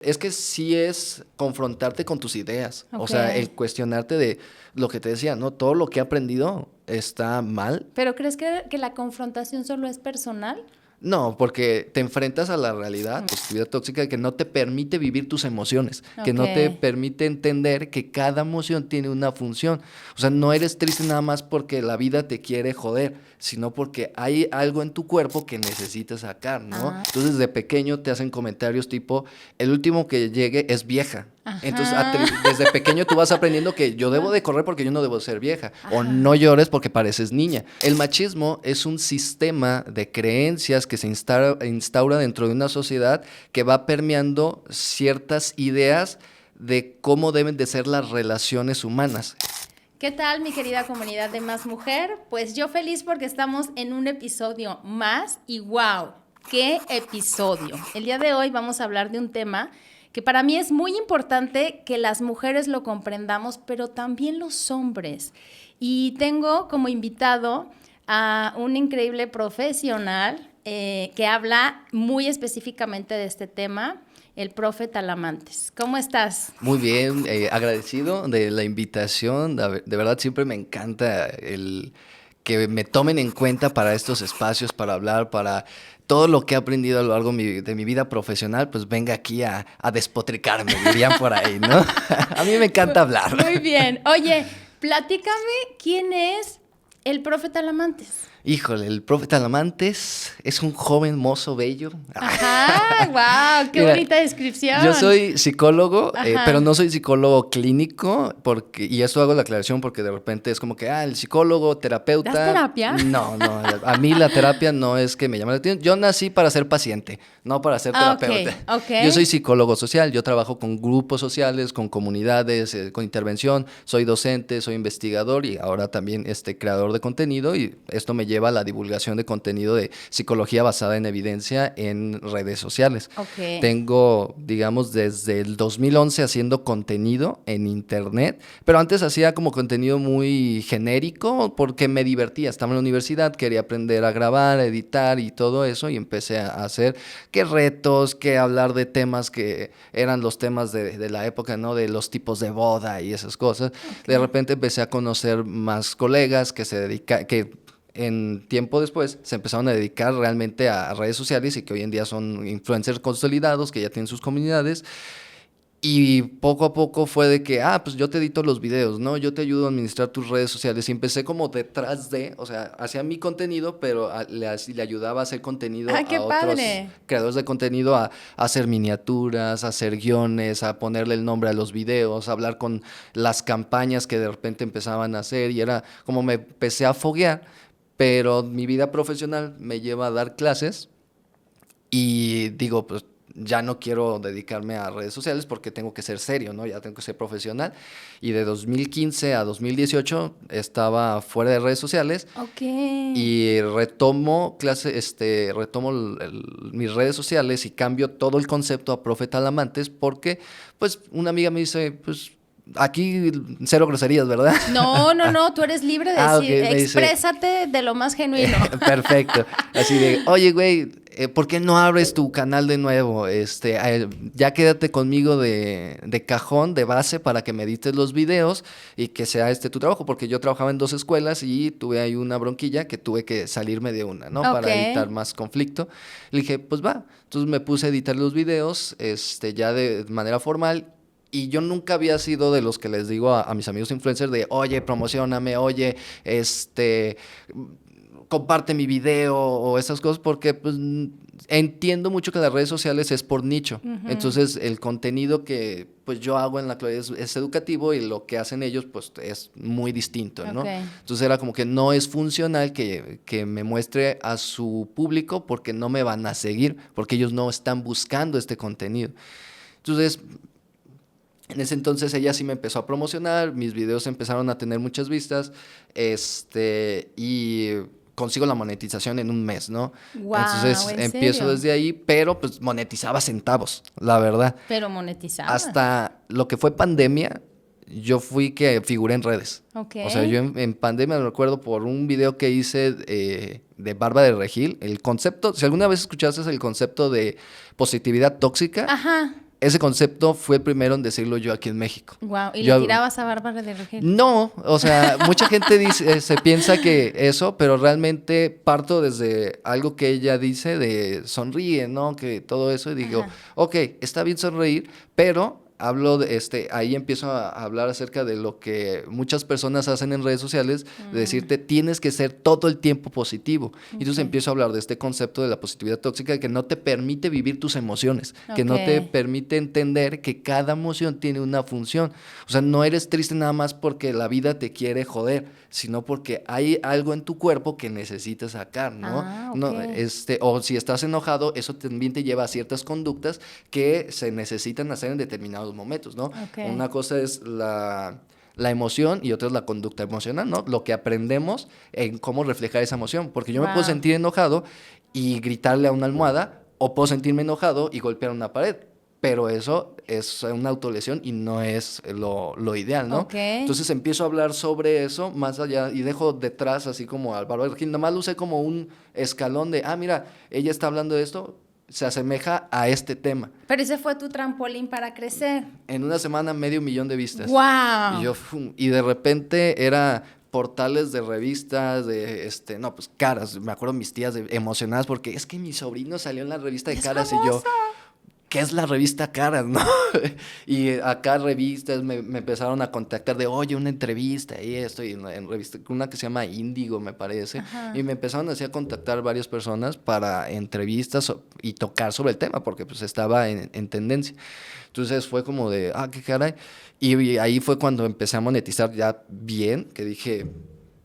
Es que sí es confrontarte con tus ideas, o Ok. sea, el cuestionarte de lo que te decía, ¿no? Todo lo que he aprendido está mal. ¿Pero crees que la confrontación solo es personal? No, porque te enfrentas a la realidad, positividad tóxica, que no te permite vivir tus emociones, que Ok. no te permite entender que cada emoción tiene una función. O sea, no eres triste nada más porque la vida te quiere joder, sino porque hay algo en tu cuerpo que necesitas sacar, ¿no? Ah. Entonces, de pequeño te hacen comentarios tipo, el último que llegue es vieja. Entonces, Ajá. desde pequeño tú vas aprendiendo que yo debo de correr porque yo no debo ser vieja. O no Ajá. llores porque pareces niña. El machismo es un sistema de creencias que se instaura dentro de una sociedad que va permeando ciertas ideas de cómo deben de ser las relaciones humanas. ¿Qué tal, mi querida comunidad de Más Mujer? Pues yo feliz porque estamos en un episodio más y wow, qué episodio. El día de hoy vamos a hablar de un tema que para mí es muy importante que las mujeres lo comprendamos, pero también los hombres. Y tengo como invitado a un increíble profesional que habla muy específicamente de este tema, el profe Talamantes. ¿Cómo estás? Muy bien, agradecido de la invitación. De verdad siempre me encanta el que me tomen en cuenta para estos espacios, para hablar, para todo lo que he aprendido a lo largo de mi vida profesional, pues venga aquí a despotricarme, dirían por ahí, ¿no? A mí me encanta hablar. Muy bien. Oye, platícame quién es el profe Talamantes. Híjole, el profe Talamantes es un joven mozo bello. Ajá, wow, qué Mira, bonita descripción. yo soy psicólogo, pero Ajá. no soy psicólogo clínico, porque, y esto hago la aclaración porque de repente es como que, el psicólogo, ¿Das terapeuta. terapia? No, no, a mí la terapia no es que me llame la atención. Yo nací para ser paciente, no para ser Ah, ok, terapeuta. ok. Yo soy psicólogo social, yo trabajo con grupos sociales, con comunidades, con intervención, soy docente, soy investigador y ahora también creador de contenido, y esto me lleva a la divulgación de contenido de psicología basada en evidencia en redes sociales. Ok. Tengo, digamos, desde el 2011 haciendo contenido en internet, pero antes hacía como contenido muy genérico porque me divertía. Estaba en la universidad, quería aprender a grabar, a editar y todo eso, y empecé a hacer qué retos, qué hablar de temas que eran los temas de la época, ¿no? De los tipos de boda y esas cosas. De Ok. repente empecé a conocer más colegas que se dedican, que en tiempo después se empezaron a dedicar realmente a redes sociales y que hoy en día son influencers consolidados, que ya tienen sus comunidades. Y poco a poco fue de que, pues yo te edito los videos, ¿no? Yo te ayudo a administrar tus redes sociales. Y empecé como detrás de, o sea, hacía mi contenido, pero le ayudaba a hacer contenido Ah, a qué otros padre. creadores de contenido, a hacer miniaturas, a hacer guiones, a ponerle el nombre a los videos, a hablar con las campañas que de repente empezaban a hacer. Y era como me empecé a foguear, pero mi vida profesional me lleva a dar clases y digo, pues ya no quiero dedicarme a redes sociales porque tengo que ser serio, ¿no? Ya tengo que ser profesional. Y de 2015 a 2018 estaba fuera de redes sociales Ok. y retomo mis redes sociales y cambio todo el concepto a Profe Talamantes porque, pues, una amiga me dice, pues, aquí cero groserías, ¿verdad? No, no, no, tú eres libre de Ok, decir, me dice, exprésate de lo más genuino. perfecto. Así de, oye, güey, ¿por qué no abres tu canal de nuevo? Ya quédate conmigo de cajón, de base, para que me edites los videos y que sea tu trabajo, porque yo trabajaba en dos escuelas y tuve ahí una bronquilla que tuve que salirme de una, ¿no? Ok. Para evitar más conflicto. Le dije, pues va. Entonces me puse a editar los videos, ya de manera formal. Y yo nunca había sido de los que les digo a mis amigos influencers de, oye, promocioname, oye, comparte mi video o esas cosas, porque pues entiendo mucho que las redes sociales es por nicho. Ujú. Entonces el contenido que pues yo hago en la actualidad es educativo y lo que hacen ellos pues es muy distinto, Ok. ¿no? Entonces era como que no es funcional que me muestre a su público porque no me van a seguir, porque ellos no están buscando este contenido. Entonces, en ese entonces ella sí me empezó a promocionar, mis videos empezaron a tener muchas vistas, y consigo la monetización en un mes, ¿no? Wow, Entonces ¿en empiezo serio? desde ahí, pero pues monetizaba centavos, la verdad. Pero monetizabas. Hasta lo que fue pandemia, yo fui que figuré en redes. Ok. O sea, yo en pandemia me recuerdo por un video que hice de Barba de Regil, el concepto, si alguna vez escuchaste el concepto de positividad tóxica, Ajá. ese concepto fue el primero en decirlo yo aquí en México. Wow, ¿y Yo- le tirabas a Bárbara de Regil? No, o sea, mucha gente dice, se piensa que eso, pero realmente parto desde algo que ella dice de sonríe, ¿no? Que todo eso, y digo, Ajá. ok, está bien sonreír, pero hablo de ahí empiezo a hablar acerca de lo que muchas personas hacen en redes sociales, de decirte tienes que ser todo el tiempo positivo. Y entonces Ok. empiezo a hablar de este concepto de la positividad tóxica que no te permite vivir tus emociones, que no te Ok. permite entender que cada emoción tiene una función. O sea, no eres triste nada más porque la vida te quiere joder, sino porque hay algo en tu cuerpo que necesitas sacar, ¿no? Ah, No, ok. o si estás enojado, eso también te lleva a ciertas conductas que se necesitan hacer en determinados momentos, ¿no? Ok. Una cosa es la emoción y otra es la conducta emocional, ¿no? Lo que aprendemos en cómo reflejar esa emoción, porque yo me puedo Wow. sentir enojado y gritarle a una almohada, o puedo sentirme enojado y golpear una pared. Pero eso es una autolesión y no es lo ideal, ¿no? Ok. Entonces empiezo a hablar sobre eso más allá y dejo detrás así como al Bárbara Regil. Nada más lo usé como un escalón de, mira, ella está hablando de esto, se asemeja a este tema. Pero ese fue tu trampolín para crecer. En una semana 500,000 de vistas. Wow. Y yo, y de repente era portales de revistas, de, no, pues Caras. Me acuerdo mis tías emocionadas porque es que mi sobrino salió en la revista de Es Caras famoso. y yo, ¿qué es la revista Caras, no? Y acá revistas me empezaron a contactar de, oye, una entrevista y esto, y en revista, una que se llama Índigo, me parece, Ajá. y me empezaron así a contactar varias personas para entrevistas y tocar sobre el tema, porque pues estaba en tendencia. Entonces fue como de, qué caray, y ahí fue cuando empecé a monetizar ya bien, que dije,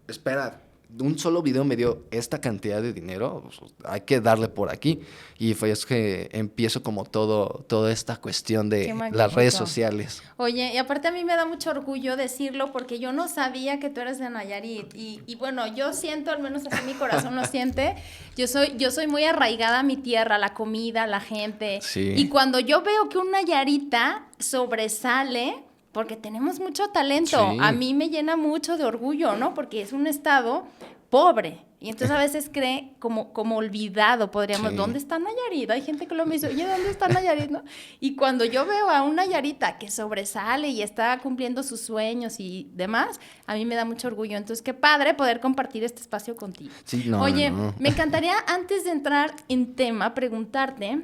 espera, un solo video me dio esta cantidad de dinero, pues, hay que darle por aquí. Y fue es que empiezo como toda esta cuestión Qué de magnífico. las redes sociales. Oye, y aparte a mí me da mucho orgullo decirlo porque yo no sabía que tú eres de Nayarit y bueno, yo siento, al menos así mi corazón lo siente, yo soy muy arraigada a mi tierra, a la comida, a la gente. Sí. Y cuando yo veo que un Nayarita sobresale, porque tenemos mucho talento, Sí. a mí me llena mucho de orgullo, ¿no? Porque es un estado pobre. Y entonces a veces cree como olvidado, podríamos, Sí. ¿dónde está Nayarit? Hay gente que lo me dice, oye, ¿dónde está Nayarit? ¿No? Y cuando yo veo a una Nayarita que sobresale y está cumpliendo sus sueños y demás, a mí me da mucho orgullo. Entonces, qué padre poder compartir este espacio contigo. Sí, no, Oye, no. me encantaría, antes de entrar en tema, preguntarte,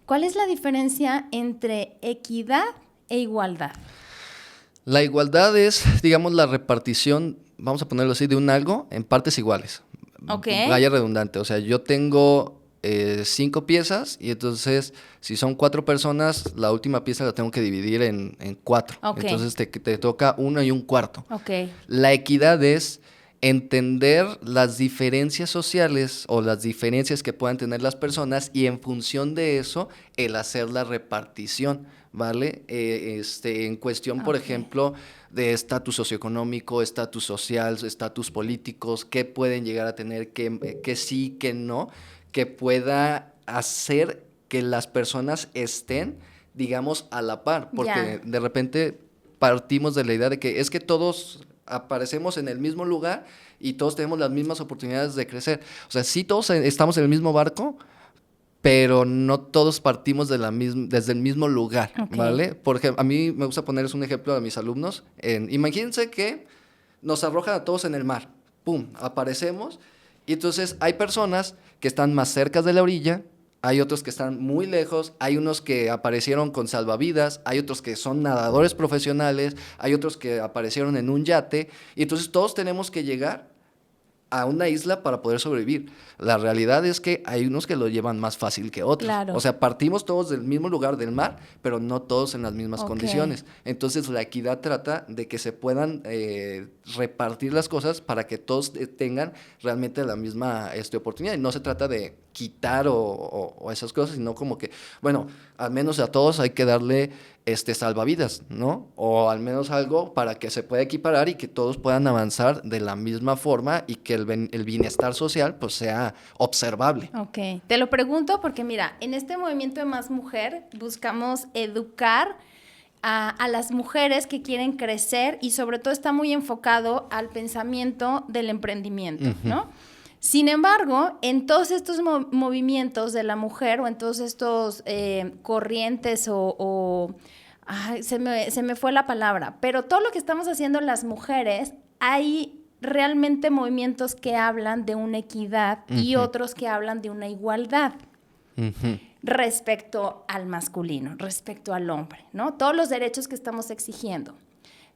¿cuál es la diferencia entre equidad e igualdad? La igualdad es, digamos, la repartición, vamos a ponerlo así, de un algo en partes iguales. Ok. Vaya redundante, o sea, yo tengo 5 piezas y entonces si son 4 personas, la última pieza la tengo que dividir en 4. Ok. Entonces te toca 1 1/4. Ok. La equidad es entender las diferencias sociales o las diferencias que puedan tener las personas y en función de eso, el hacer la repartición, ¿vale? En cuestión, por Ok. ejemplo, de estatus socioeconómico, estatus social, estatus políticos, qué pueden llegar a tener, qué sí, qué no, que pueda hacer que las personas estén, digamos, a la par, porque Ya. de repente partimos de la idea de que es que todos aparecemos en el mismo lugar y todos tenemos las mismas oportunidades de crecer. O sea, sí todos estamos en el mismo barco, pero no todos partimos desde el mismo lugar, Ok. ¿vale? Por ejemplo, a mí me gusta ponerles un ejemplo a mis alumnos. Imagínense que nos arrojan a todos en el mar. ¡Pum! Aparecemos. Y entonces hay personas que están más cerca de la orilla, hay otros que están muy lejos, hay unos que aparecieron con salvavidas, hay otros que son nadadores profesionales, hay otros que aparecieron en un yate, y entonces todos tenemos que llegar a una isla para poder sobrevivir. La realidad es que hay unos que lo llevan más fácil que otros. Claro. O sea, partimos todos del mismo lugar del mar, pero no todos en las mismas Ok. condiciones. Entonces, la equidad trata de que se puedan repartir las cosas para que todos tengan realmente la misma oportunidad. Y no se trata de quitar o esas cosas, sino como que, bueno, al menos a todos hay que darle salvavidas, ¿no? O al menos algo para que se pueda equiparar y que todos puedan avanzar de la misma forma y que el bienestar social pues sea observable. Ok, te lo pregunto porque mira, en este movimiento de Más Mujer buscamos educar a las mujeres que quieren crecer y sobre todo está muy enfocado al pensamiento del emprendimiento, ¿no? Sin embargo, en todos estos movimientos de la mujer o en todos estos corrientes ay, se me fue la palabra, pero todo lo que estamos haciendo las mujeres, hay realmente movimientos que hablan de una equidad y otros que hablan de una igualdad respecto al masculino, respecto al hombre, ¿no? Todos los derechos que estamos exigiendo.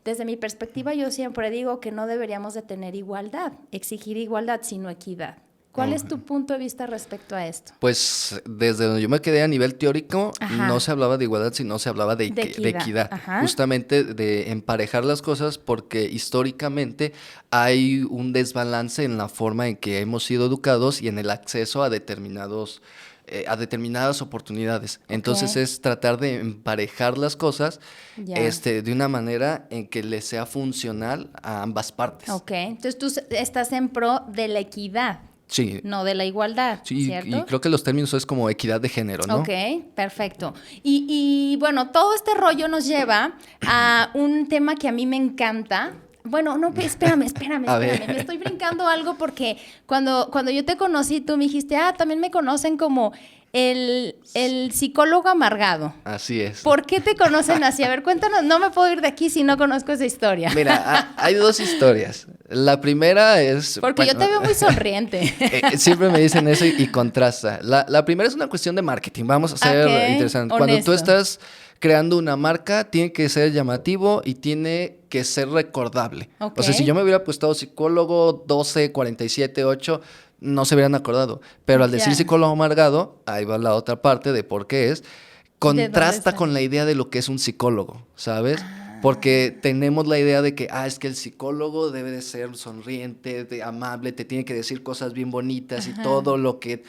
Desde mi perspectiva, yo siempre digo que no deberíamos de tener igualdad, exigir igualdad, sino equidad. ¿Cuál es tu punto de vista respecto a esto? Pues desde donde yo me quedé a nivel teórico, no se hablaba de igualdad, sino se hablaba de equidad. Justamente de emparejar las cosas, porque históricamente hay un desbalance en la forma en que hemos sido educados y en el acceso a determinadas oportunidades. Entonces es tratar de emparejar las cosas de una manera en que le sea funcional a ambas partes. Ok, entonces tú estás en pro de la equidad. Sí. No de la igualdad, sí, ¿cierto? Y creo que los términos es como equidad de género, ¿no? Ok, perfecto. Y bueno, todo este rollo nos lleva a un tema que a mí me encanta. Bueno, no, espérame. Me estoy brincando algo porque cuando yo te conocí, tú me dijiste, también me conocen como el psicólogo amargado. Así es. ¿Por qué te conocen así? A ver, cuéntanos, no me puedo ir de aquí si no conozco esa historia. Mira, hay dos historias. La primera es... Porque yo te veo muy sonriente. Siempre me dicen eso y contrasta. La primera es una cuestión de marketing. Vamos a ser interesantes. Cuando tú estás creando una marca, tiene que ser llamativo y tiene que ser recordable. O sea, si yo me hubiera puesto psicólogo 12, 47, 8... no se hubieran acordado, pero al decir psicólogo amargado, ahí va la otra parte de por qué es, contrasta con la idea de lo que es un psicólogo, ¿sabes? Porque tenemos la idea de que, es que el psicólogo debe de ser sonriente, amable, te tiene que decir cosas bien bonitas y todo lo que,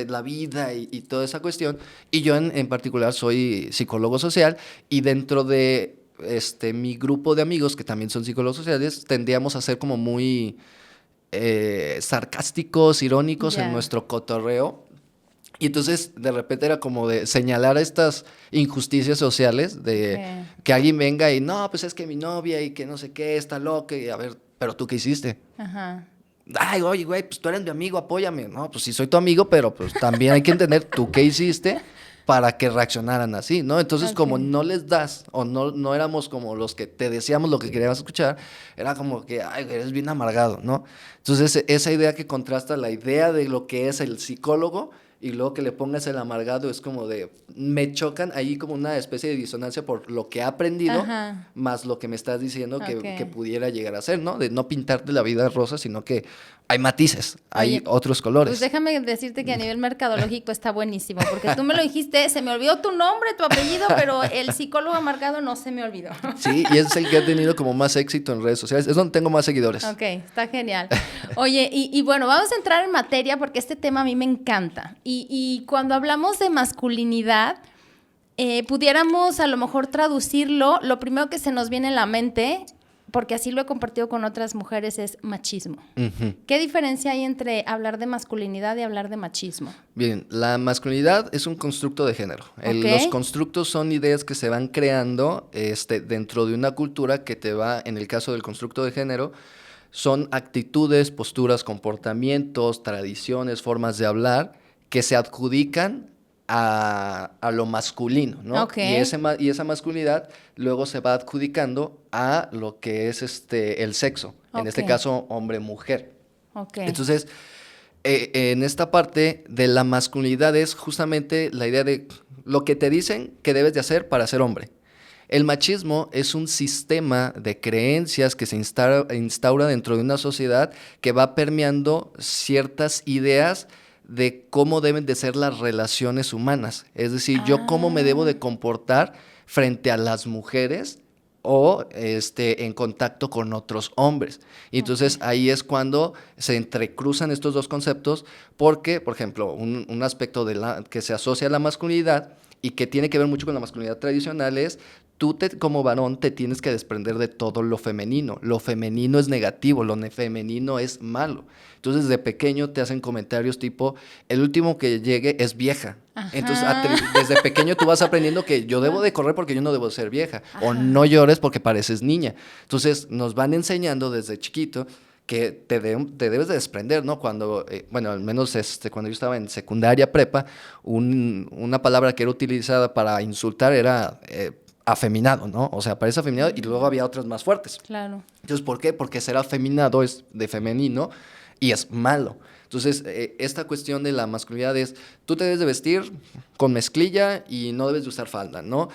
la vida y toda esa cuestión. Y yo en particular soy psicólogo social y dentro de mi grupo de amigos que también son psicólogos sociales, tendríamos a ser como muy... sarcásticos, irónicos en nuestro cotorreo. Y entonces de repente era como de señalar estas injusticias sociales de que alguien venga y no, pues es que mi novia y que no sé qué, está loca y a ver, pero tú qué hiciste. Ay, oye, güey, pues tú eres mi amigo, apóyame. No, pues sí soy tu amigo, pero pues también hay que entender tú qué hiciste para que reaccionaran así, ¿no? Entonces, como no les das, o no éramos como los que te decíamos lo que querías escuchar, era como que, eres bien amargado, ¿no? Entonces, esa idea que contrasta la idea de lo que es el psicólogo y luego que le pongas el amargado es como de, me chocan ahí como una especie de disonancia por lo que he aprendido, más lo que me estás diciendo que pudiera llegar a ser, ¿no? De no pintarte la vida rosa, sino que hay matices, hay otros colores. Pues déjame decirte que a nivel mercadológico está buenísimo, porque tú me lo dijiste, se me olvidó tu nombre, tu apellido, pero el psicólogo amargado no se me olvidó. Sí, y es el que ha tenido como más éxito en redes sociales, es donde tengo más seguidores. Ok, está genial. Oye, y bueno, vamos a entrar en materia porque este tema a mí me encanta. Y cuando hablamos de masculinidad, pudiéramos a lo mejor traducirlo, lo primero que se nos viene en la mente, porque así lo he compartido con otras mujeres, es machismo. ¿Qué diferencia hay entre hablar de masculinidad y hablar de machismo? Bien, la masculinidad es un constructo de género. Los constructos son ideas que se van creando dentro de una cultura que te va, en el caso del constructo de género, son actitudes, posturas, comportamientos, tradiciones, formas de hablar que se adjudican a lo masculino, ¿no? Y esa masculinidad luego se va adjudicando a lo que es el sexo, en este caso hombre-mujer. Entonces, en esta parte de la masculinidad es justamente la idea de lo que te dicen que debes de hacer para ser hombre. El machismo es un sistema de creencias que se instaura dentro de una sociedad que va permeando ciertas ideas de cómo deben de ser las relaciones humanas. Es decir, yo cómo me debo de comportar frente a las mujeres o en contacto con otros hombres. Y entonces ahí es cuando se entrecruzan estos dos conceptos porque, por ejemplo, un aspecto que se asocia a la masculinidad y que tiene que ver mucho con la masculinidad tradicional es tú como varón te tienes que desprender de todo lo femenino. Lo femenino es negativo, lo femenino es malo. Entonces, de pequeño te hacen comentarios tipo, el último que llegue es vieja. Entonces, desde pequeño tú vas aprendiendo que yo debo de correr porque yo no debo ser vieja. O no llores porque pareces niña. Entonces, nos van enseñando desde chiquito que te debes de desprender, ¿no? Cuando, bueno, al menos cuando yo estaba en secundaria, prepa, una palabra que era utilizada para insultar era afeminado, ¿no? O sea, parece afeminado y luego había otras más fuertes. Claro. Entonces, ¿por qué? Porque ser afeminado es de femenino y es malo. Entonces, esta cuestión de la masculinidad es, tú te debes de vestir con mezclilla y no debes de usar falda, ¿no?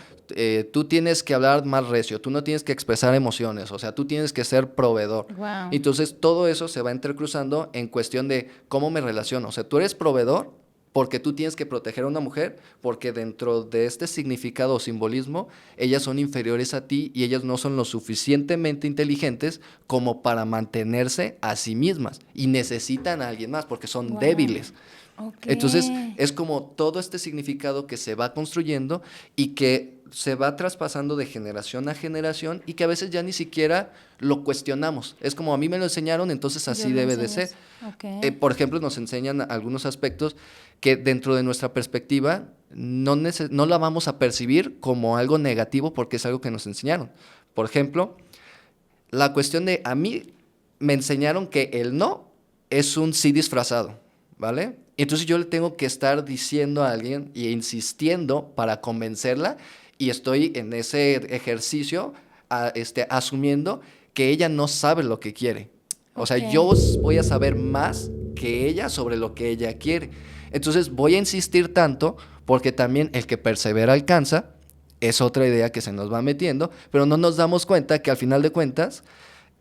Tú tienes que hablar más recio, tú no tienes que expresar emociones, o sea, tú tienes que ser proveedor. Wow. Entonces, todo eso se va entrecruzando en cuestión de cómo me relaciono. O sea, tú eres proveedor porque tú tienes que proteger a una mujer, porque dentro de este significado o simbolismo, ellas son inferiores a ti y ellas no son lo suficientemente inteligentes como para mantenerse a sí mismas y necesitan a alguien más porque son Wow. débiles. Okay. Entonces, es como todo este significado que se va construyendo y que se va traspasando de generación a generación y que a veces ya ni siquiera lo cuestionamos. Es como a mí me lo enseñaron, entonces así debe de ser. Okay. Por ejemplo, nos enseñan algunos aspectos que dentro de nuestra perspectiva no la vamos a percibir como algo negativo porque es algo que nos enseñaron. Por ejemplo, la cuestión de a mí me enseñaron que el no es un sí disfrazado, ¿vale? Entonces yo le tengo que estar diciendo a alguien e insistiendo para convencerla y estoy en ese ejercicio asumiendo que ella no sabe lo que quiere. O sea, yo voy a saber más que ella sobre lo que ella quiere. Entonces voy a insistir tanto porque también el que persevera alcanza es otra idea que se nos va metiendo, pero no nos damos cuenta que al final de cuentas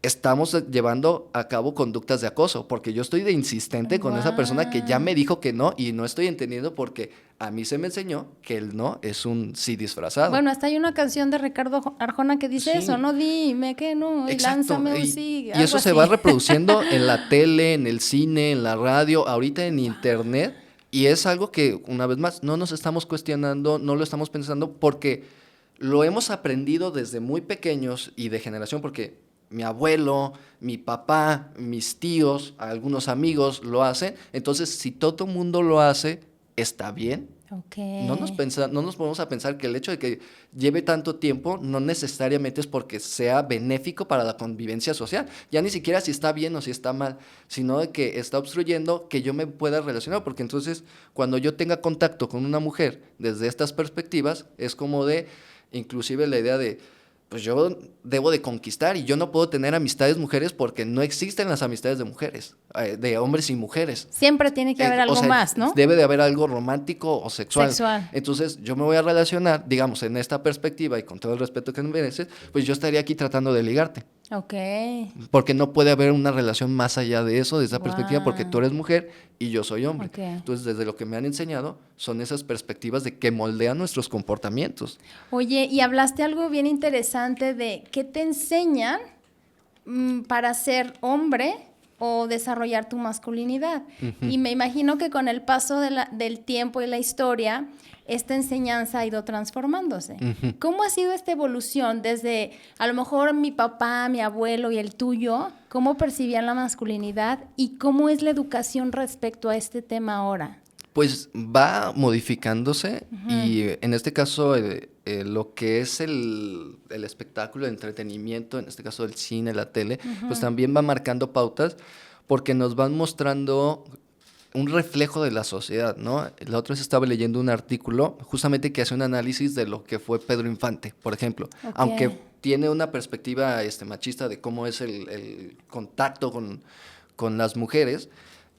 estamos llevando a cabo conductas de acoso, porque yo estoy de insistente con esa persona que ya me dijo que no y no estoy entendiendo porque a mí se me enseñó que el no es un sí disfrazado. Bueno, hasta hay una canción de Ricardo Arjona que dice Sí. eso, no dime que no, y Exacto. lánzame un sí. Y eso así. se va reproduciendo en la tele, en el cine, en la radio, ahorita en internet, y es algo que, una vez más, no nos estamos cuestionando, no lo estamos pensando, porque lo hemos aprendido desde muy pequeños y de generación, porque mi abuelo, mi papá, mis tíos, algunos amigos lo hacen. Entonces, si todo el mundo lo hace, ¿está bien? Okay. No nos ponemos a pensar que el hecho de que lleve tanto tiempo no necesariamente es porque sea benéfico para la convivencia social. Ya ni siquiera si está bien o si está mal, sino de que está obstruyendo que yo me pueda relacionar. Porque entonces, cuando yo tenga contacto con una mujer desde estas perspectivas, es como de, inclusive la idea de, pues yo debo de conquistar y yo no puedo tener amistades mujeres porque no existen las amistades de mujeres, de hombres y mujeres. Siempre tiene que haber algo más, ¿no? Debe de haber algo romántico o sexual. Sexual. Entonces yo me voy a relacionar, digamos, en esta perspectiva y con todo el respeto que me mereces, pues yo estaría aquí tratando de ligarte. Ok. Porque no puede haber una relación más allá de eso, de esa perspectiva, porque Wow. tú eres mujer y yo soy hombre. Ok. Entonces, desde lo que me han enseñado, son esas perspectivas de que moldean nuestros comportamientos. Oye, y hablaste algo bien interesante de qué te enseñan para ser hombre o desarrollar tu masculinidad. Y me imagino que con el paso del tiempo y la historia, esta enseñanza ha ido transformándose. ¿Cómo ha sido esta evolución desde, a lo mejor, mi papá, mi abuelo y el tuyo? ¿Cómo percibían la masculinidad y cómo es la educación respecto a este tema ahora? Pues va modificándose y en este caso lo que es el espectáculo, el entretenimiento, en este caso el cine, la tele, pues también va marcando pautas porque nos van mostrando un reflejo de la sociedad, ¿no? La otra vez estaba leyendo un artículo justamente que hace un análisis de lo que fue Pedro Infante, por ejemplo, aunque tiene una perspectiva machista de cómo es el contacto con las mujeres.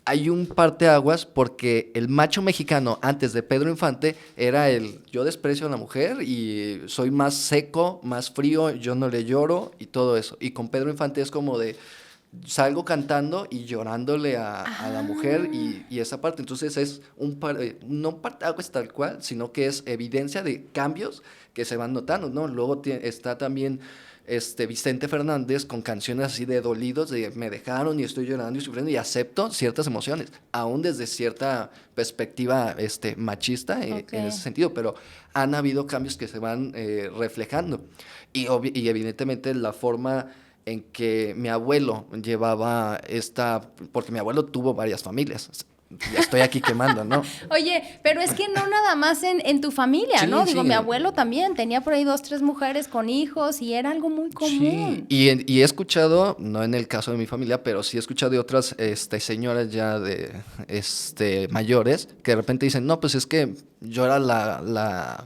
Hay un parteaguas porque el macho mexicano antes de Pedro Infante era yo desprecio a la mujer y soy más seco, más frío, yo no le lloro y todo eso. Y con Pedro Infante es como de salgo cantando y llorándole a la mujer y esa parte. Entonces es no parteaguas tal cual, sino que es evidencia de cambios que se van notando, ¿no? Luego está también Vicente Fernández con canciones así de dolidos, de me dejaron y estoy llorando y sufriendo y acepto ciertas emociones, aún desde cierta perspectiva machista en ese sentido, pero han habido cambios que se van reflejando y evidentemente la forma en que mi abuelo llevaba porque mi abuelo tuvo varias familias. ya estoy aquí quemando, ¿no? Oye, pero es que no nada más en tu familia, Sí, ¿no? Digo, sí. mi abuelo también tenía por ahí 2, 3 mujeres con hijos y era algo muy Sí, común. y he escuchado, no en el caso de mi familia, pero sí he escuchado de otras señoras ya mayores que de repente dicen, no, pues es que yo era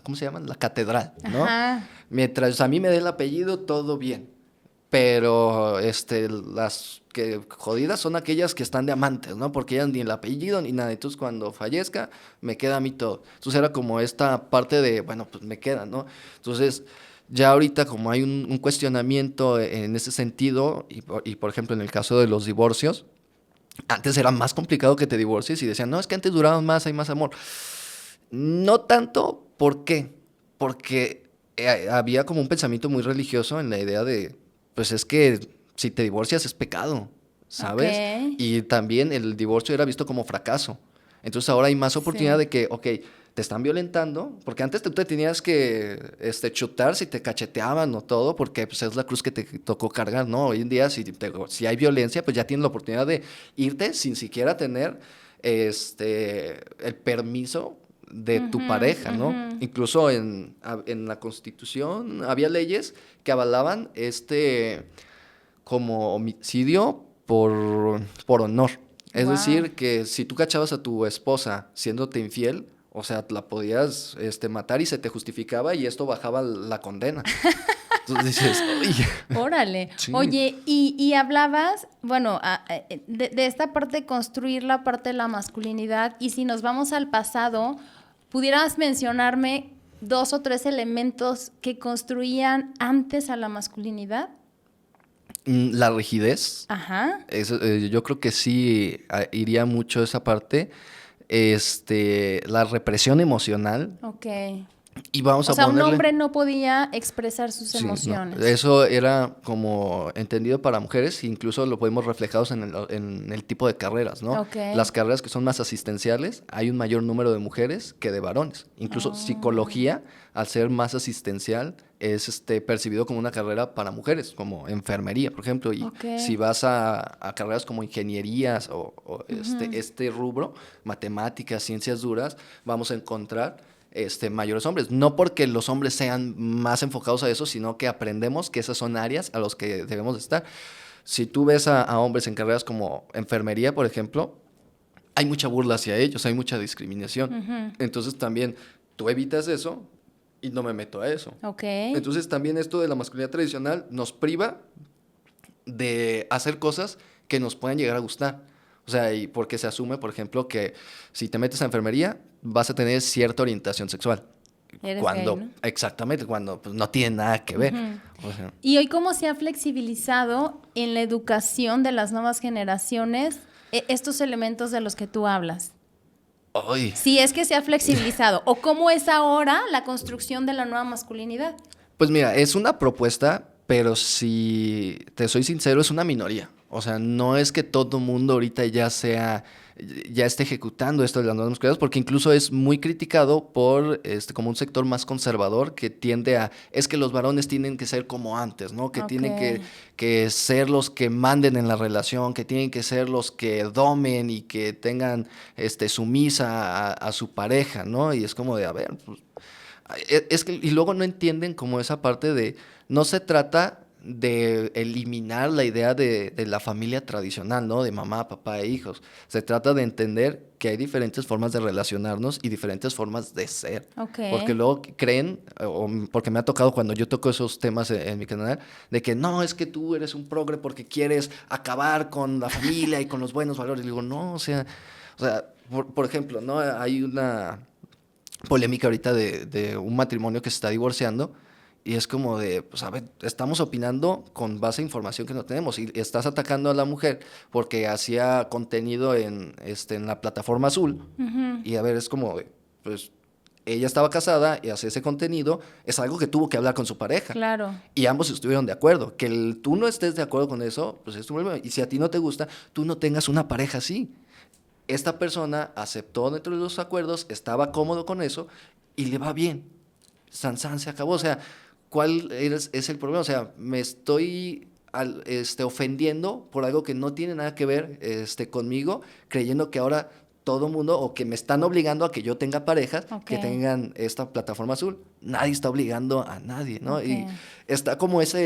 ¿cómo se llama? La catedral, ¿no? Ajá. Mientras a mí me dé el apellido, todo bien. Pero las que jodidas son aquellas que están de amantes, ¿no? Porque ellas ni el apellido ni nada. Entonces cuando fallezca, me queda a mí todo. Entonces era como esta parte de, bueno, pues me queda, ¿no? Entonces ya ahorita como hay un cuestionamiento en ese sentido, por ejemplo en el caso de los divorcios, antes era más complicado que te divorcies y decían, no, es que antes duraban más, hay más amor. No tanto, ¿por qué? Porque había como un pensamiento muy religioso en la idea de, pues es que si te divorcias es pecado, Ok. ¿sabes? Y también el divorcio era visto como fracaso. Entonces ahora hay más oportunidad Sí. de que, ok, te están violentando, porque antes tú te tenías que chutar si te cacheteaban o todo, porque pues, es la cruz que te tocó cargar, ¿no? Hoy en día si hay violencia, pues ya tienes la oportunidad de irte sin siquiera tener el permiso de tu Ujú, pareja, ujú. ¿no? Incluso en la Constitución había leyes que avalaban como homicidio por honor. Es Wow. decir, que si tú cachabas a tu esposa siéndote infiel, o sea, la podías matar y se te justificaba y esto bajaba la condena. Entonces dices, oye, Órale. sí. Oye, y hablabas, bueno, de esta parte de construir la parte de la masculinidad, y si nos vamos al pasado, ¿pudieras mencionarme 2 o 3 elementos que construían antes a la masculinidad? La rigidez, Ajá. yo creo que sí iría mucho esa parte. La represión emocional. Ok. Y vamos O a sea, un ponerle. hombre no podía expresar sus Sí, no. emociones. Eso era como entendido para mujeres, incluso lo podemos reflejados en el tipo de carreras, ¿no? Ok. Las carreras que son más asistenciales, hay un mayor número de mujeres que de varones. Incluso Oh, psicología, al ser más asistencial, es percibido como una carrera para mujeres, como enfermería, por ejemplo. Y ok. si vas a carreras como ingenierías o Ujú. este rubro, matemáticas, ciencias duras, vamos a encontrar mayores hombres. No porque los hombres sean más enfocados a eso, sino que aprendemos que esas son áreas a las que debemos de estar. Si tú ves a hombres en carreras como enfermería, por ejemplo, hay mucha burla hacia ellos, hay mucha discriminación. Ujú. Entonces también tú evitas eso y no me meto a eso. Ok. Entonces también esto de la masculinidad tradicional nos priva de hacer cosas que nos puedan llegar a gustar. O sea, y porque se asume, por ejemplo, que si te metes a enfermería vas a tener cierta orientación sexual. Eres gay, Cuando, ¿no? exactamente, cuando pues, no tiene nada que ver. Ujú. O sea, ¿Y hoy cómo se ha flexibilizado en la educación de las nuevas generaciones estos elementos de los que tú hablas? hoy, Si es que se ha flexibilizado, o cómo es ahora la construcción de la nueva masculinidad. pues mira, es una propuesta, pero si te soy sincero, es una minoría. O sea, no es que todo mundo ahorita ya esté ejecutando esto de las nuevas masculinidades, porque incluso es muy criticado por como un sector más conservador que tiende es que los varones tienen que ser como antes, ¿no? Que Ok. tienen que ser los que manden en la relación, que tienen que ser los que domen y que tengan sumisa a su pareja, ¿no? Y es como de, a ver, pues, es que, y luego no entienden como esa parte de, no se trata de eliminar la idea de la familia tradicional, ¿no? De mamá, papá e hijos. Se trata de entender que hay diferentes formas de relacionarnos y diferentes formas de ser. Ok. Porque luego creen, porque me ha tocado cuando yo toco esos temas en mi canal, de que no, es que tú eres un progre porque quieres acabar con la familia y con los buenos valores. Y digo, no, o sea, por ejemplo, ¿no? Hay una polémica ahorita de un matrimonio que se está divorciando y es como de, pues a ver, estamos opinando con base a información que no tenemos y estás atacando a la mujer porque hacía contenido en la plataforma azul Ujú. y a ver, es como, pues ella estaba casada y hace ese contenido, es algo que tuvo que hablar con su pareja. Claro. Y ambos estuvieron de acuerdo. Que tú no estés de acuerdo con eso, pues es tu problema. Y si a ti no te gusta, tú no tengas una pareja así. Esta persona aceptó dentro de los acuerdos, estaba cómodo con eso y le va bien. San se acabó. O sea, ¿cuál es el problema? O sea, me estoy ofendiendo por algo que no tiene nada que ver conmigo, creyendo que ahora todo mundo, o que me están obligando a que yo tenga parejas que Ok. tengan esta plataforma azul. Nadie está obligando a nadie, ¿no? Ok. Y está como esa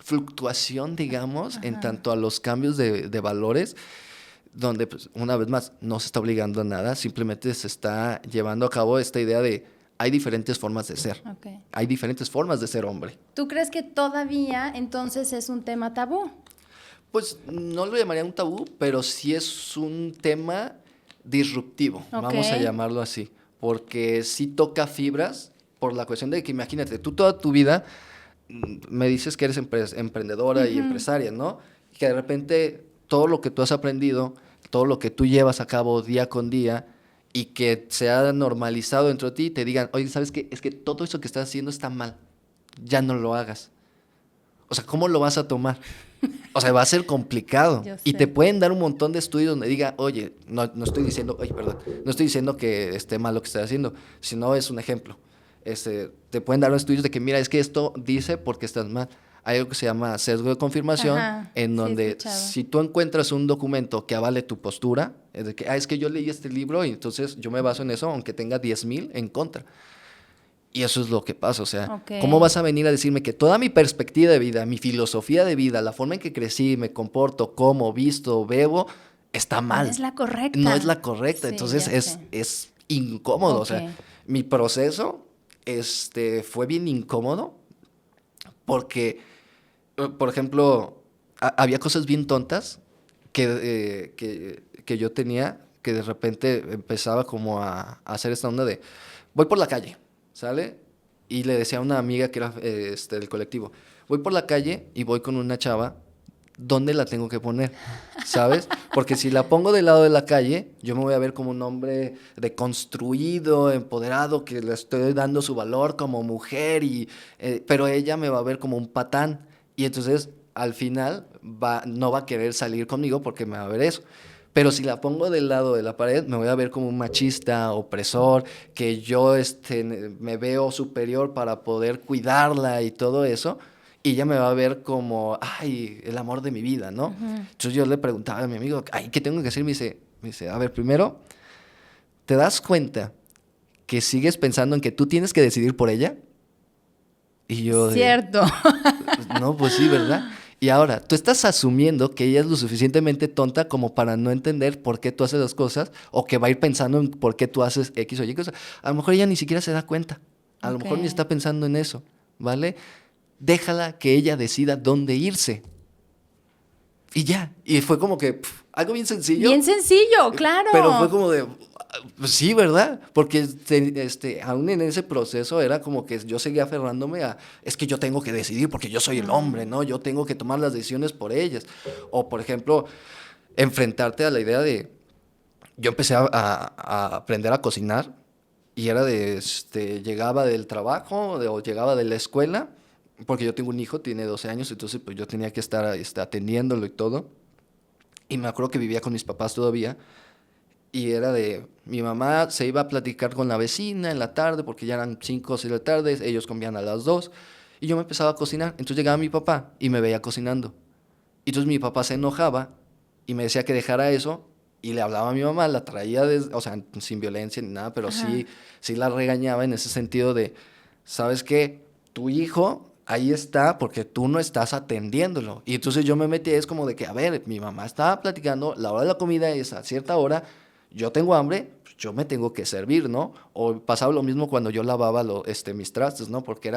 fluctuación, digamos, en Ajá. tanto a los cambios de valores, donde, pues, una vez más, no se está obligando a nada, simplemente se está llevando a cabo esta idea de hay diferentes formas de ser, Ok. hay diferentes formas de ser hombre. ¿Tú crees que todavía entonces es un tema tabú? Pues no lo llamaría un tabú, pero sí es un tema disruptivo, Ok. vamos a llamarlo así, porque sí toca fibras por la cuestión de que imagínate, tú toda tu vida me dices que eres emprendedora y Ujú. empresaria, ¿no? Y que de repente todo lo que tú has aprendido, todo lo que tú llevas a cabo día con día y que se ha normalizado dentro de ti, te digan, oye, ¿sabes qué? Es que todo eso que estás haciendo está mal, ya no lo hagas. O sea, ¿cómo lo vas a tomar? O sea, va a ser complicado. Yo Y te sé. pueden dar un montón de estudios donde diga, oye, no estoy diciendo, oye, perdón, no estoy diciendo que esté mal lo que estás haciendo, sino es un ejemplo. Te pueden dar estudios de que, mira, es que esto dice porque estás mal. Hay algo que se llama sesgo de confirmación, Ajá. en Sí, he donde escuchado. si tú encuentras un documento que avale tu postura, es de que, es que yo leí este libro y entonces yo me baso en eso, aunque tenga 10,000 en contra. Y eso es lo que pasa, o sea, Ok. ¿cómo vas a venir a decirme que toda mi perspectiva de vida, mi filosofía de vida, la forma en que crecí, me comporto, como, visto, bebo, está No mal? es la correcta. No es la correcta, Sí, entonces ya sé. es incómodo, o Ok. sea, mi proceso fue bien incómodo porque, por ejemplo, había cosas bien tontas que yo tenía que de repente empezaba como a hacer esta onda de, voy por la calle, ¿sale? Y le decía a una amiga que era del colectivo, voy por la calle y voy con una chava, ¿dónde la tengo que poner? ¿Sabes? Porque si la pongo del lado de la calle, yo me voy a ver como un hombre deconstruido, empoderado, que le estoy dando su valor como mujer, pero ella me va a ver como un patán. Y entonces, al final, no va a querer salir conmigo porque me va a ver eso. Pero si la pongo del lado de la pared, me voy a ver como un machista, opresor, que yo me veo superior para poder cuidarla y todo eso. Y ella me va a ver como, ay, el amor de mi vida, ¿no? Ujú. Entonces yo le preguntaba a mi amigo, ay, ¿qué tengo que hacer? Me dice, a ver, primero, ¿te das cuenta que sigues pensando en que tú tienes que decidir por ella? Y yo de, Cierto. no, pues sí, ¿verdad? Y ahora, tú estás asumiendo que ella es lo suficientemente tonta como para no entender por qué tú haces las cosas o que va a ir pensando en por qué tú haces X o Y cosa. A lo mejor ella ni siquiera se da cuenta. A lo Ok. mejor ni está pensando en eso, ¿vale? Déjala que ella decida dónde irse. Y ya. Y fue como que algo bien sencillo. Bien sencillo, Pero fue claro. como de, pues sí, ¿verdad? Porque aún en ese proceso era como que yo seguía aferrándome a, es que yo tengo que decidir porque yo soy el hombre, ¿no? Yo tengo que tomar las decisiones por ellas. O, por ejemplo, enfrentarte a la idea de, yo empecé a aprender a cocinar y era llegaba del trabajo o llegaba de la escuela, porque yo tengo un hijo, tiene 12 años, entonces pues yo tenía que estar atendiéndolo y todo. Y me acuerdo que vivía con mis papás todavía. Y era de, mi mamá se iba a platicar con la vecina en la tarde, porque ya eran 5 o 6 de la tarde, ellos comían a las 2, y yo me empezaba a cocinar. Entonces llegaba mi papá y me veía cocinando. Y entonces mi papá se enojaba y me decía que dejara eso, y le hablaba a mi mamá, la traía, o sea, sin violencia ni nada, pero Ajá. sí la regañaba en ese sentido de, ¿sabes qué? Tu hijo ahí está porque tú no estás atendiéndolo. Y entonces yo me metí, es como de que, a ver, mi mamá estaba platicando, la hora de la comida es a cierta hora, yo tengo hambre, pues yo me tengo que servir, ¿no? O pasaba lo mismo cuando yo lavaba mis trastes, ¿no? Porque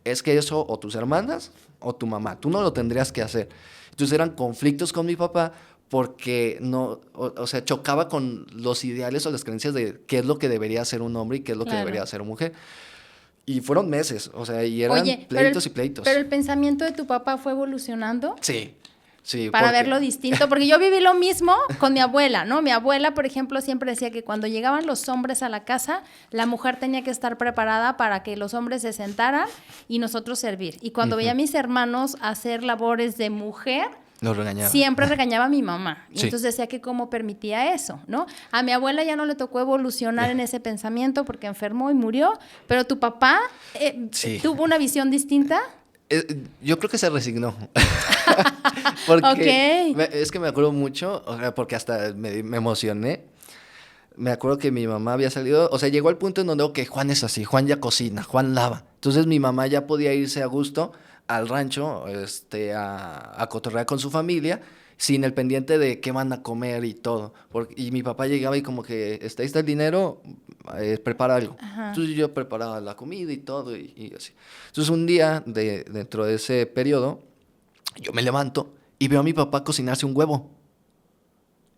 es que eso o tus hermanas o tu mamá, tú no lo tendrías que hacer. Entonces eran conflictos con mi papá porque no, o sea, chocaba con los ideales o las creencias de qué es lo que debería hacer un hombre y qué es lo que debería Claro. hacer una mujer. Y fueron meses, o sea, y eran Oye, pero pleitos y pero pleitos. el pensamiento de tu papá fue evolucionando Sí, sí, para porque... verlo distinto, porque yo viví lo mismo con mi abuela, ¿no? Mi abuela, por ejemplo, siempre decía que cuando llegaban los hombres a la casa, la mujer tenía que estar preparada para que los hombres se sentaran y nosotros servir. Y cuando veía a mis hermanos hacer labores de mujer, Lo regañaba. siempre regañaba a mi mamá. Y Sí. entonces decía que cómo permitía eso, ¿no? A mi abuela ya no le tocó evolucionar en ese pensamiento porque enfermó y murió, pero tu papá Sí. tuvo una visión distinta. Yo creo que se resignó. Porque Ok. es que me acuerdo mucho, o sea, porque hasta me emocioné. Me acuerdo que mi mamá había salido, o sea, llegó al punto en donde, ok, Juan es así, Juan ya cocina, Juan lava. Entonces mi mamá ya podía irse a gusto al rancho, a cotorrear con su familia, sin el pendiente de qué van a comer y todo. Y mi papá llegaba y como que, ahí está el dinero, prepara algo. Ajá. Entonces yo preparaba la comida y todo y así. Entonces un día, dentro de ese periodo, yo me levanto y veo a mi papá cocinarse un huevo.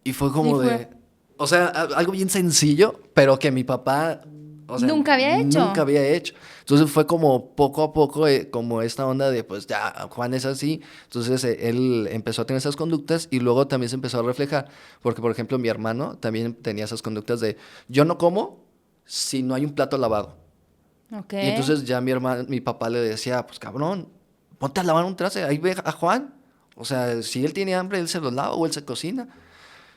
Y fue Y como fue. de, o sea, algo bien sencillo, pero que mi papá, o sea, Nunca había nunca hecho. había hecho. Entonces fue como poco a poco, como esta onda de, pues ya, Juan es así. Entonces él empezó a tener esas conductas y luego también se empezó a reflejar. Porque, por ejemplo, mi hermano también tenía esas conductas de, yo no como si no hay un plato lavado. Ok. Y entonces ya mi papá le decía, pues cabrón, ponte a lavar un traste, ahí ve a Juan. O sea, si él tiene hambre, él se lo lava o él se cocina.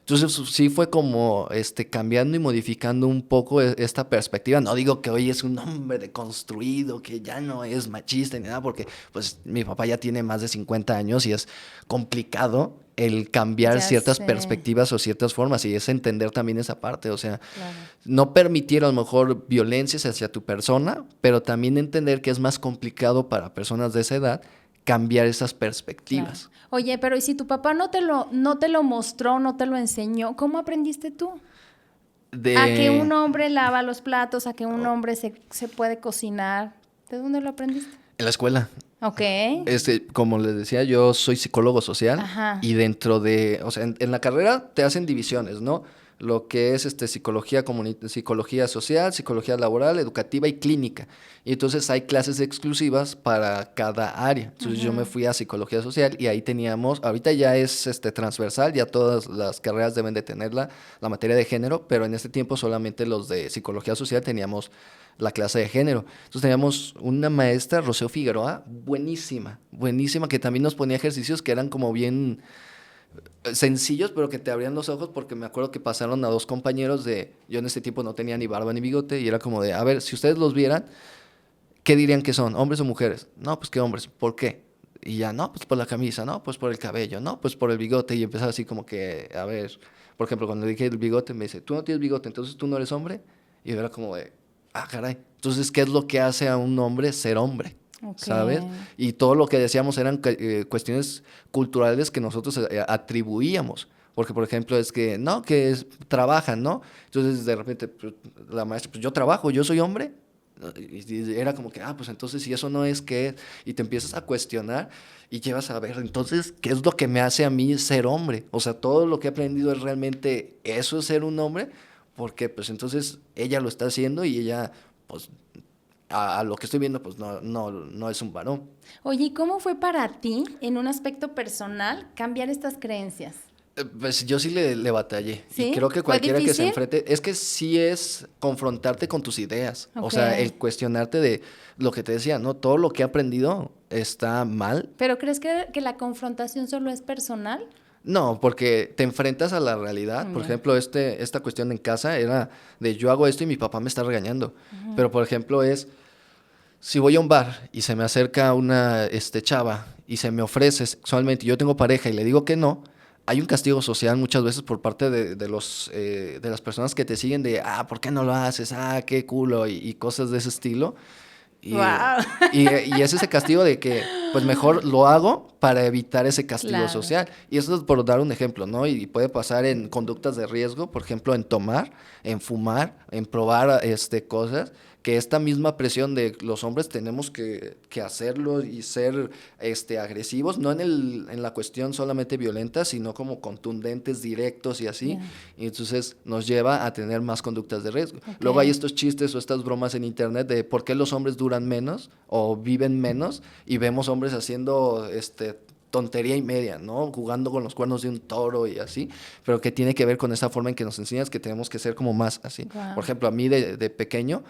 Entonces sí fue como cambiando y modificando un poco esta perspectiva. No digo que hoy es un hombre deconstruido, que ya no es machista ni nada, porque pues mi papá ya tiene más de 50 años y es complicado el cambiar Ya ciertas sé. perspectivas o ciertas formas y es entender también esa parte. O sea, Claro. no permitir a lo mejor violencias hacia tu persona, pero también entender que es más complicado para personas de esa edad cambiar esas Claro. perspectivas. Oye, pero ¿y si tu papá no te lo mostró, no te lo enseñó? ¿Cómo aprendiste tú? A que un De hombre lava los platos, a que un hombre se puede cocinar. ¿De dónde lo aprendiste? en la escuela. Ok. Como les decía, yo soy psicólogo social Ajá. y dentro de, o sea, en la carrera te hacen divisiones, ¿no? Lo que es psicología social, psicología laboral, educativa y clínica. Y entonces hay clases exclusivas para cada área. Entonces yo me Ujú. fui a psicología social y ahí teníamos, ahorita ya es transversal, ya todas las carreras deben de tener la materia de género, pero en este tiempo solamente los de psicología social teníamos la clase de género. Entonces teníamos una maestra, Rocío Figueroa, buenísima, buenísima, que también nos ponía ejercicios que eran como bien sencillos, pero que te abrían los ojos porque me acuerdo que pasaron a dos compañeros yo en ese tiempo no tenía ni barba ni bigote y era como de, a ver, si ustedes los vieran, ¿qué dirían que son? ¿Hombres o mujeres? No, pues qué hombres, ¿por qué? Y ya, no, pues por la camisa, no, pues por el cabello, no, pues por el bigote y empezaba así como que, a ver, por ejemplo, cuando le dije el bigote me dice, tú no tienes bigote, entonces tú no eres hombre y yo era como de, ah, caray, entonces, ¿qué es lo que hace a un hombre ser hombre? Ok. ¿Sabes? Y todo lo que decíamos eran cuestiones culturales que nosotros atribuíamos. Porque, por ejemplo, es que, no, trabajan, ¿no? Entonces, de repente, pues, la maestra, pues yo trabajo, yo soy hombre. Y era como que, ah, pues entonces, si eso no es qué es, y te empiezas a cuestionar y llevas a ver, entonces, ¿qué es lo que me hace a mí ser hombre? O sea, todo lo que he aprendido es realmente eso es ser un hombre, porque pues entonces ella lo está haciendo y ella, pues a lo que estoy viendo, pues no es un varón. Oye, ¿y cómo fue para ti, en un aspecto personal, cambiar estas creencias? Pues yo sí le batallé y ¿Sí? creo que ¿Fue cualquiera que se difícil? enfrente, es que sí es confrontarte con tus ideas, o Ok. sea, el cuestionarte de lo que te decía, ¿no? Todo lo que he aprendido está mal. ¿Pero crees que la confrontación solo es personal? No, porque te enfrentas a la realidad. Por Ya. ejemplo, esta cuestión en casa era de yo hago esto y mi papá me está regañando. Pero, por ejemplo, si voy a un bar y se me acerca una chava y se me ofrece sexualmente y yo tengo pareja y le digo que no, hay un castigo social muchas veces por parte de las personas que te siguen de, ah, ¿por qué no lo haces? Ah, qué culo y cosas de ese estilo. Y, Wow. y es ese castigo de que, pues mejor lo hago para evitar ese castigo Claro. social. Y eso es por dar un ejemplo, ¿no? Y puede pasar en conductas de riesgo, por ejemplo, en tomar, en fumar, en probar cosas, que esta misma presión de los hombres tenemos que hacerlo y ser agresivos, no en la cuestión solamente violenta, sino como contundentes, directos y así. Ya. Y entonces nos lleva a tener más conductas de riesgo. Ok. Luego hay estos chistes o estas bromas en internet de por qué los hombres duran menos o viven menos y vemos hombres haciendo tontería y media, ¿no? Jugando con los cuernos de un toro y así, pero que tiene que ver con esa forma en que nos enseñas que tenemos que ser como más así. Por Wow. ejemplo, a mí de pequeño,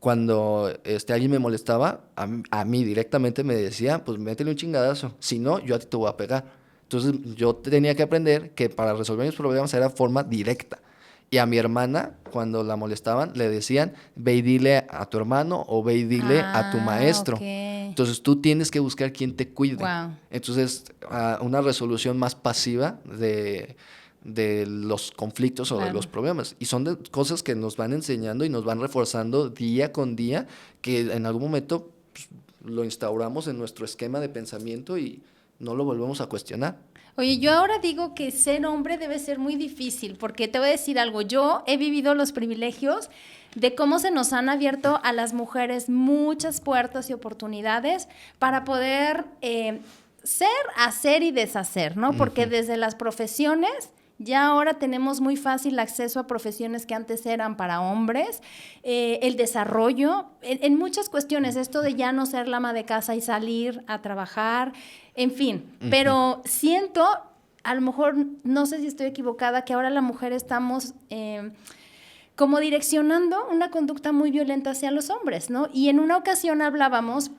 cuando alguien me molestaba, a mí directamente me decía, pues métele un chingadazo, si no, yo a ti te voy a pegar. Entonces yo tenía que aprender que para resolver mis problemas era forma directa. Y a mi hermana, cuando la molestaban, le decían, ve y dile a tu hermano o ve y dile a tu Ah, ok. maestro. Entonces tú tienes que buscar quien te cuide. Wow. Entonces, una resolución más pasiva de los conflictos o de los problemas. Y son cosas que nos van enseñando y nos van reforzando día con día, que en algún momento pues, lo instauramos en nuestro esquema de pensamiento y no lo volvemos a cuestionar. Oye, yo ahora digo que ser hombre debe ser muy difícil, porque te voy a decir algo, yo he vivido los privilegios de cómo se nos han abierto a las mujeres muchas puertas y oportunidades para poder ser, hacer y deshacer, ¿no? Porque desde las profesiones ya ahora tenemos muy fácil acceso a profesiones que antes eran para hombres, el desarrollo, en muchas cuestiones, esto de ya no ser la ama de casa y salir a trabajar, en fin, pero siento, a lo mejor, no sé si estoy equivocada, que ahora la mujer estamos como direccionando una conducta muy violenta hacia los hombres, ¿no? Y en una ocasión hablábamos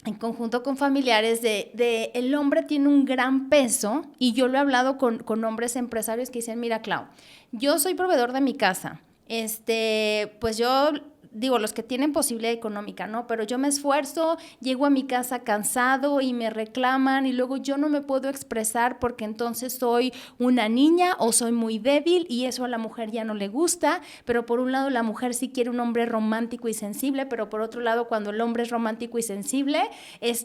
en conjunto con familiares de el hombre tiene un gran peso, y yo lo he hablado con hombres empresarios que dicen, mira, Clau, yo soy proveedor de mi casa, pues yo digo, los que tienen posibilidad económica, ¿no? Pero yo me esfuerzo, llego a mi casa cansado y me reclaman y luego yo no me puedo expresar porque entonces soy una niña o soy muy débil y eso a la mujer ya no le gusta, pero por un lado la mujer sí quiere un hombre romántico y sensible, pero por otro lado cuando el hombre es romántico y sensible es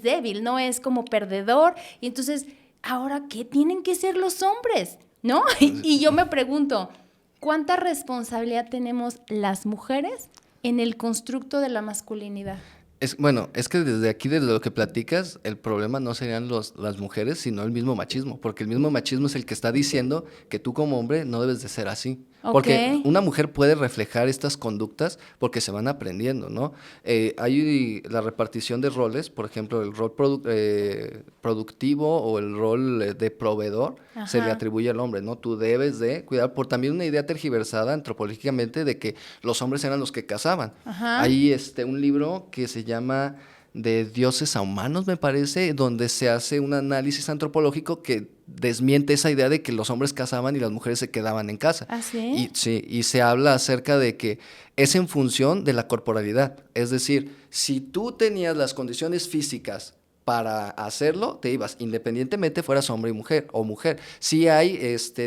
débil, ¿no? Es como perdedor y entonces, ¿ahora qué tienen que ser los hombres? ¿No? Y yo me pregunto, ¿cuánta responsabilidad tenemos las mujeres en el constructo de la masculinidad? Bueno, es que desde lo que platicas, el problema no serían las mujeres, sino el mismo machismo, porque el mismo machismo es el que está diciendo que tú como hombre no debes de ser así. Okay. Porque una mujer puede reflejar estas conductas porque se van aprendiendo, ¿no? Hay la repartición de roles, por ejemplo, el rol productivo o el rol de proveedor. Ajá. Se le atribuye al hombre, ¿no? Tú debes de cuidar, por también una idea tergiversada antropológicamente de que los hombres eran los que cazaban. Ajá. Hay un libro que se llama De dioses a humanos, me parece, donde se hace un análisis antropológico que desmiente esa idea de que los hombres cazaban y las mujeres se quedaban en casa. ¿Ah, sí? Y se habla acerca de que es en función de la corporalidad. Es decir, si tú tenías las condiciones físicas para hacerlo, te ibas, independientemente fueras hombre y mujer, o mujer. Sí hay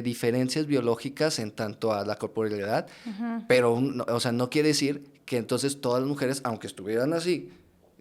diferencias biológicas en tanto a la corporalidad, pero no quiere decir que entonces todas las mujeres, aunque estuvieran así,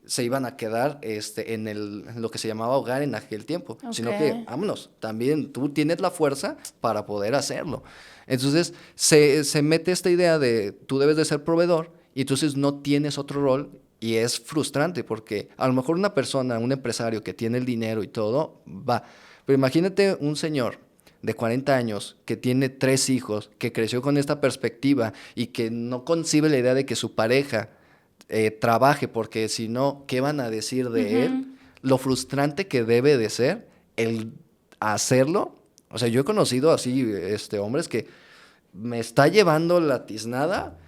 se iban a quedar en lo que se llamaba hogar en aquel tiempo, sino que, vámonos, también tú tienes la fuerza para poder hacerlo. Entonces, se mete esta idea de tú debes de ser proveedor y entonces no tienes otro rol y es frustrante porque a lo mejor una persona, un empresario que tiene el dinero y todo, va. Pero imagínate un señor de 40 años que tiene 3 hijos, que creció con esta perspectiva y que no concibe la idea de que su pareja trabaje, porque si no, ¿qué van a decir de él? Lo frustrante que debe de ser el hacerlo. O sea, yo he conocido así hombres que me está llevando la tiznada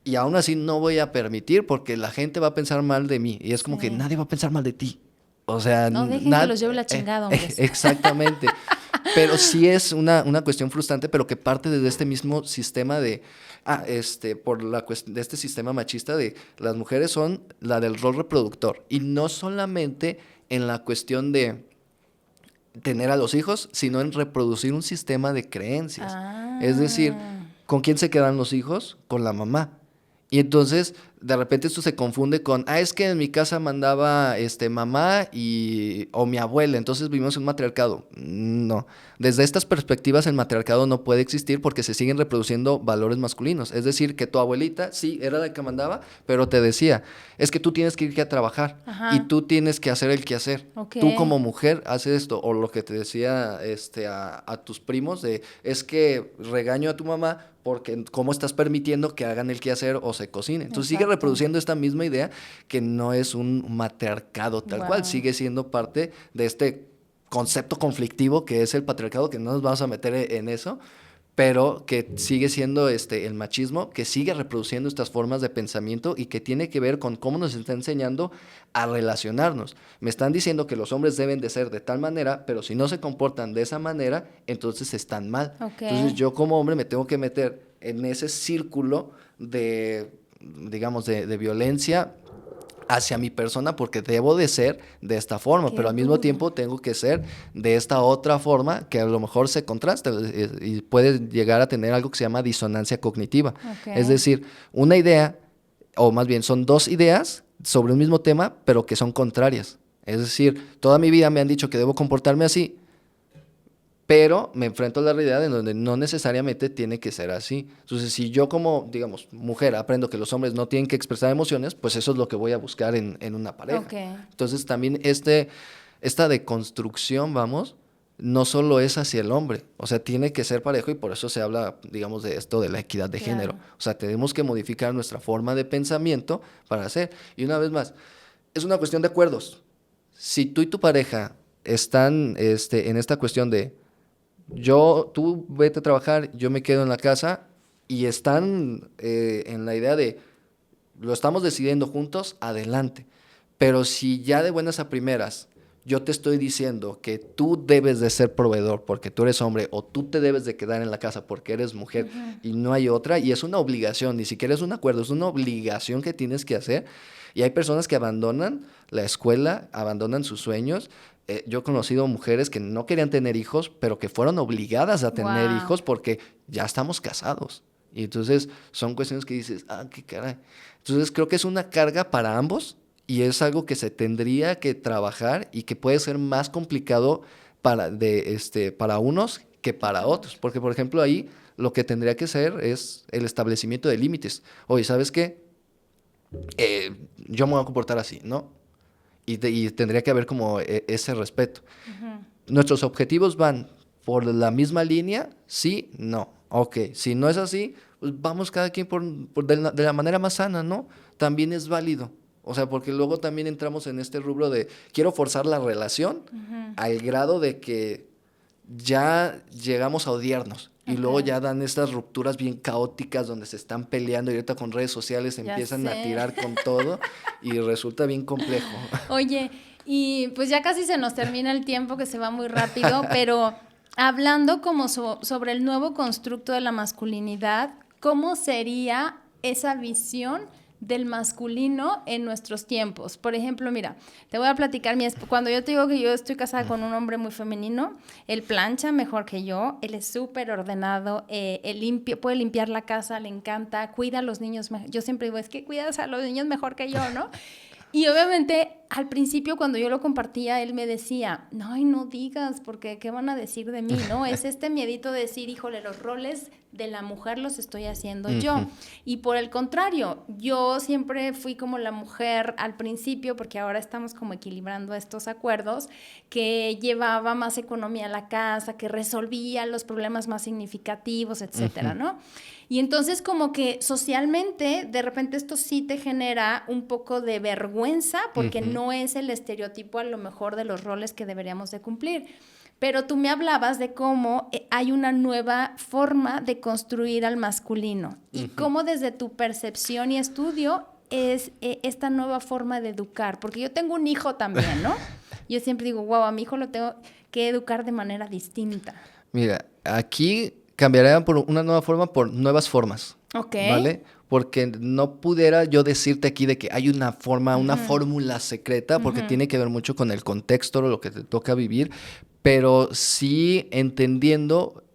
y aún así no voy a permitir porque la gente va a pensar mal de mí. Y es como que nadie va a pensar mal de ti. O sea, no dejen que los lleve la chingada, hombres. Exactamente. Pero sí es una cuestión frustrante, pero que parte desde este mismo sistema de de este sistema machista de las mujeres son la del rol reproductor. Y no solamente en la cuestión de tener a los hijos, sino en reproducir un sistema de creencias. Es decir, ¿con quién se quedan los hijos? Con la mamá. Y entonces, de repente esto se confunde con, es que en mi casa mandaba mamá o mi abuela, entonces vivimos en un matriarcado. No, desde estas perspectivas el matriarcado no puede existir porque se siguen reproduciendo valores masculinos. Es decir, que tu abuelita sí era la que mandaba, pero te decía, es que tú tienes que ir a trabajar. Ajá. Y tú tienes que hacer el quehacer. Okay. Tú como mujer haces esto, o lo que te decía a tus primos de, es que regaño a tu mamá porque cómo estás permitiendo que hagan el quehacer o se cocine. Entonces sigue reproduciendo esta misma idea que no es un matriarcado tal cual, sigue siendo parte de este concepto conflictivo que es el patriarcado, que no nos vamos a meter en eso, pero que sigue siendo el machismo, que sigue reproduciendo estas formas de pensamiento y que tiene que ver con cómo nos está enseñando a relacionarnos. Me están diciendo que los hombres deben de ser de tal manera, pero si no se comportan de esa manera, entonces están mal. Okay. Entonces yo como hombre me tengo que meter en ese círculo de, digamos, de violencia hacia mi persona porque debo de ser de esta forma, Qué pero al mismo duro. tiempo tengo que ser de esta otra forma que a lo mejor se contrasta y puede llegar a tener algo que se llama disonancia cognitiva. Ok. Es decir, una idea, o más bien son dos ideas sobre un mismo tema, pero que son contrarias. Es decir, toda mi vida me han dicho que debo comportarme así, pero me enfrento a la realidad en donde no necesariamente tiene que ser así. Entonces, si yo como, digamos, mujer aprendo que los hombres no tienen que expresar emociones, pues eso es lo que voy a buscar en una pareja. Ok. Entonces, también esta deconstrucción, vamos, no solo es hacia el hombre, o sea, tiene que ser parejo y por eso se habla, digamos, de esto de la equidad de género. Claro. O sea, tenemos que modificar nuestra forma de pensamiento para hacer. Y una vez más, es una cuestión de acuerdos. Si tú y tu pareja están en esta cuestión de tú vete a trabajar, yo me quedo en la casa y están en la idea de lo estamos decidiendo juntos, adelante. Pero si ya de buenas a primeras yo te estoy diciendo que tú debes de ser proveedor porque tú eres hombre o tú te debes de quedar en la casa porque eres mujer y no hay otra, y es una obligación, ni siquiera es un acuerdo, es una obligación que tienes que hacer. Y hay personas que abandonan la escuela, abandonan sus sueños. Yo he conocido mujeres que no querían tener hijos, pero que fueron obligadas a tener Wow. hijos porque ya estamos casados. Y entonces son cuestiones que dices, qué caray. Entonces creo que es una carga para ambos y es algo que se tendría que trabajar y que puede ser más complicado para unos que para otros. Porque, por ejemplo, ahí lo que tendría que ser es el establecimiento de límites. Oye, ¿sabes qué? Yo me voy a comportar así, ¿no? Y tendría que haber como ese respeto. ¿Nuestros objetivos van por la misma línea? Sí, no. Ok, si no es así, pues vamos cada quien de la manera más sana, ¿no? También es válido. O sea, porque luego también entramos en este rubro de quiero forzar la relación al grado de que ya llegamos a odiarnos. Y luego Ok. ya dan estas rupturas bien caóticas donde se están peleando y ahorita con redes sociales Ya empiezan a sé. tirar con todo y resulta bien complejo. Oye, y pues ya casi se nos termina el tiempo, que se va muy rápido, pero hablando como sobre el nuevo constructo de la masculinidad, ¿cómo sería esa visión del masculino en nuestros tiempos? Por ejemplo, mira, te voy a platicar, cuando yo te digo que yo estoy casada con un hombre muy femenino, él plancha mejor que yo, él es súper ordenado, él puede limpiar la casa, le encanta, cuida a los niños, yo siempre digo, es que cuidas a los niños mejor que yo, ¿no? Y obviamente al principio cuando yo lo compartía, él me decía, no, y no digas, porque ¿qué van a decir de mí? ¿No? Es este miedito de decir, híjole, los roles de la mujer los estoy haciendo yo. Y por el contrario, yo siempre fui como la mujer al principio, porque ahora estamos como equilibrando estos acuerdos, que llevaba más economía a la casa, que resolvía los problemas más significativos, etcétera, ¿no? Y entonces como que socialmente de repente esto sí te genera un poco de vergüenza porque no es el estereotipo a lo mejor de los roles que deberíamos de cumplir. Pero tú me hablabas de cómo hay una nueva forma de construir al masculino y cómo desde tu percepción y estudio es esta nueva forma de educar. Porque yo tengo un hijo también, ¿no? Yo siempre digo, wow, a mi hijo lo tengo que educar de manera distinta. Mira, aquí cambiaría por una nueva forma por nuevas formas. Ok. ¿Vale? Porque no pudiera yo decirte aquí de que hay una forma, una fórmula secreta, porque tiene que ver mucho con el contexto, lo que te toca vivir, pero sí entendiendo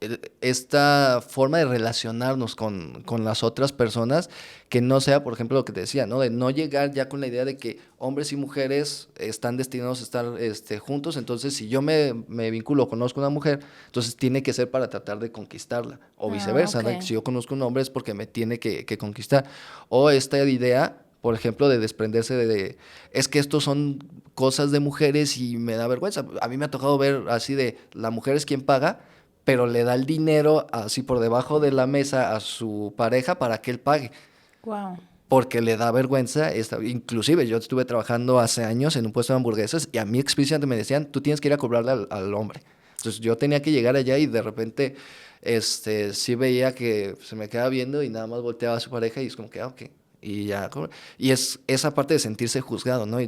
esta forma de relacionarnos con las otras personas, que no sea, por ejemplo, lo que te decía, ¿no? De no llegar ya con la idea de que hombres y mujeres están destinados a estar juntos, entonces si yo me vinculo o conozco a una mujer, entonces tiene que ser para tratar de conquistarla, o viceversa, Ok. ¿no? Si yo conozco a un hombre es porque me tiene que conquistar. O esta idea, por ejemplo, de desprenderse es que estos son cosas de mujeres y me da vergüenza. A mí me ha tocado ver así de, la mujer es quien paga, pero le da el dinero así por debajo de la mesa a su pareja para que él pague. Wow. Porque le da vergüenza. Inclusive yo estuve trabajando hace años en un puesto de hamburguesas y a mí explícitamente me decían, tú tienes que ir a cobrarle al hombre. Entonces yo tenía que llegar allá y de repente sí veía que se me quedaba viendo y nada más volteaba a su pareja y es como que, ok. Y ya, y es esa parte de sentirse juzgado, ¿no?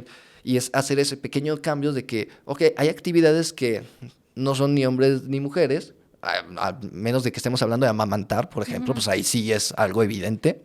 Y es hacer ese pequeño cambio de que, ok, hay actividades que no son ni hombres ni mujeres, a menos de que estemos hablando de amamantar, por ejemplo, pues ahí sí es algo evidente.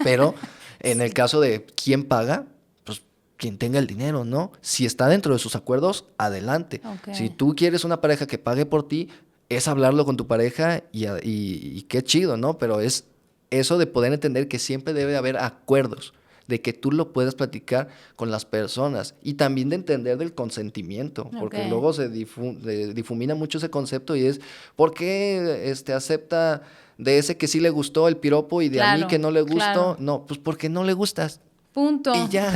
Pero en el Sí. caso de quién paga, pues quien tenga el dinero, ¿no? Si está dentro de sus acuerdos, adelante. Ok. Si tú quieres una pareja que pague por ti, es hablarlo con tu pareja y qué chido, ¿no? Pero es eso de poder entender que siempre debe haber acuerdos, de que tú lo puedas platicar con las personas y también de entender del consentimiento, porque Ok. luego se difumina mucho ese concepto y es, ¿por qué acepta de ese que sí le gustó el piropo y de a mí Claro, que no le gustó? claro. No, pues porque no le gustas. Punto. Y ya.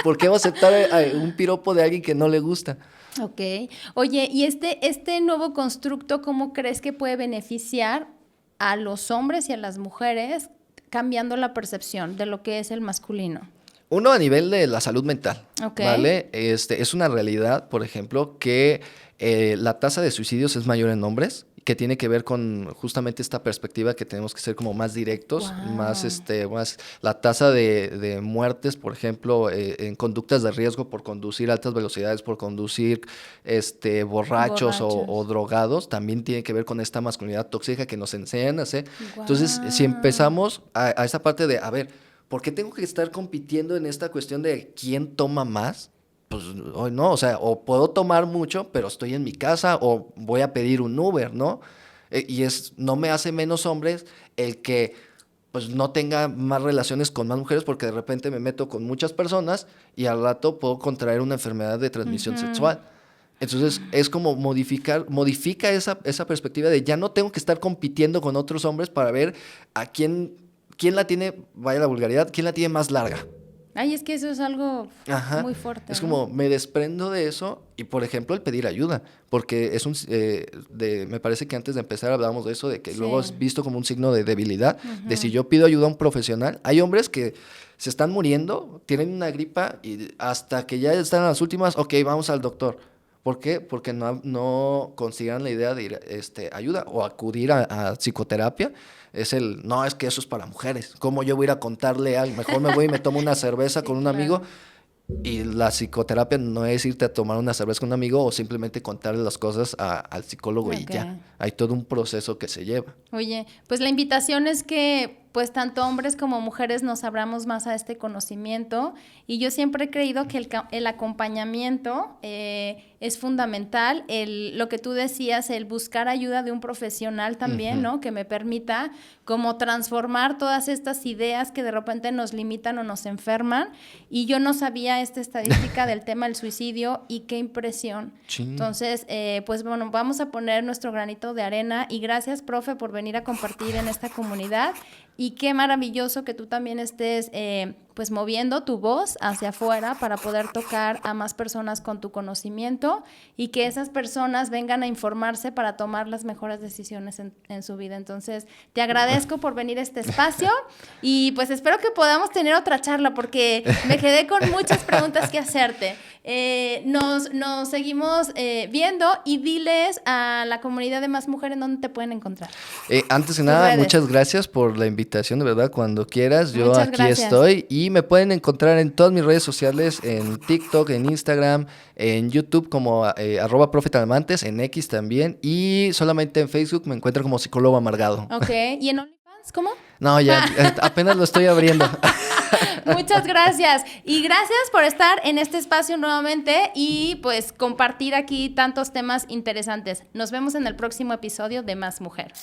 ¿Por qué va a aceptar un piropo de alguien que no le gusta? Ok. Oye, ¿y este nuevo constructo cómo crees que puede beneficiar a los hombres y a las mujeres cambiando la percepción de lo que es el masculino? Uno, a nivel de la salud mental, Ok. ¿vale? Es una realidad, por ejemplo, que la tasa de suicidios es mayor en hombres, que tiene que ver con justamente esta perspectiva que tenemos que ser como más directos, Wow. más la tasa de muertes, por ejemplo, en conductas de riesgo por conducir a altas velocidades, por conducir borrachos o drogados, también tiene que ver con esta masculinidad tóxica que nos enseñan a hacer. Entonces, si Guau. empezamos a esa parte de, a ver, ¿por qué tengo que estar compitiendo en esta cuestión de quién toma más? Pues hoy no, o sea, o puedo tomar mucho, pero estoy en mi casa, o voy a pedir un Uber, ¿no? No me hace menos hombres el que pues no tenga más relaciones con más mujeres porque de repente me meto con muchas personas y al rato puedo contraer una enfermedad de transmisión sexual. Entonces es como modifica esa perspectiva de ya no tengo que estar compitiendo con otros hombres para ver a quién la tiene, vaya la vulgaridad, quién la tiene más larga. Ay, es que eso es algo Ajá. muy fuerte, Es ¿no? como me desprendo de eso y, por ejemplo, el pedir ayuda, porque me parece que antes de empezar hablábamos de eso, de que Sí. luego es visto como un signo de debilidad, de si yo pido ayuda a un profesional. Hay hombres que se están muriendo, tienen una gripa y hasta que ya están en las últimas, ok, vamos al doctor. ¿Por qué? Porque no consideran la idea de ir ayuda o acudir a psicoterapia. No, es que eso es para mujeres. ¿Cómo yo voy a ir a contarle algo? Mejor me voy y me tomo una cerveza Sí, con un claro. amigo. Y la psicoterapia no es irte a tomar una cerveza con un amigo o simplemente contarle las cosas al psicólogo y Ok. ya. Hay todo un proceso que se lleva. Oye, pues la invitación es que pues tanto hombres como mujeres nos abramos más a este conocimiento y yo siempre he creído que el acompañamiento es fundamental, lo que tú decías, el buscar ayuda de un profesional también, ¿no? Que me permita como transformar todas estas ideas que de repente nos limitan o nos enferman y yo no sabía esta estadística del tema del suicidio y qué impresión. Sí. Entonces, pues bueno, vamos a poner nuestro granito de arena y gracias, profe, por venir a compartir en esta comunidad y qué maravilloso que tú también estés pues moviendo tu voz hacia afuera para poder tocar a más personas con tu conocimiento y que esas personas vengan a informarse para tomar las mejores decisiones en su vida. Entonces, te agradezco por venir a este espacio y pues espero que podamos tener otra charla porque me quedé con muchas preguntas que hacerte. Nos seguimos viendo y diles a la comunidad de Más Mujeres dónde te pueden encontrar. Antes de Tus nada, redes. muchas gracias por la invitación, de verdad, cuando quieras. Yo Muchas aquí gracias. estoy y me pueden encontrar en todas mis redes sociales, en TikTok, en Instagram, en YouTube como @profetalamantes, en X también y solamente en Facebook me encuentro como psicólogo amargado. Ok, ¿y en OnlyFans cómo? No, ya, apenas lo estoy abriendo. Muchas gracias. Y gracias por estar en este espacio nuevamente y pues compartir aquí tantos temas interesantes. Nos vemos en el próximo episodio de Más Mujer.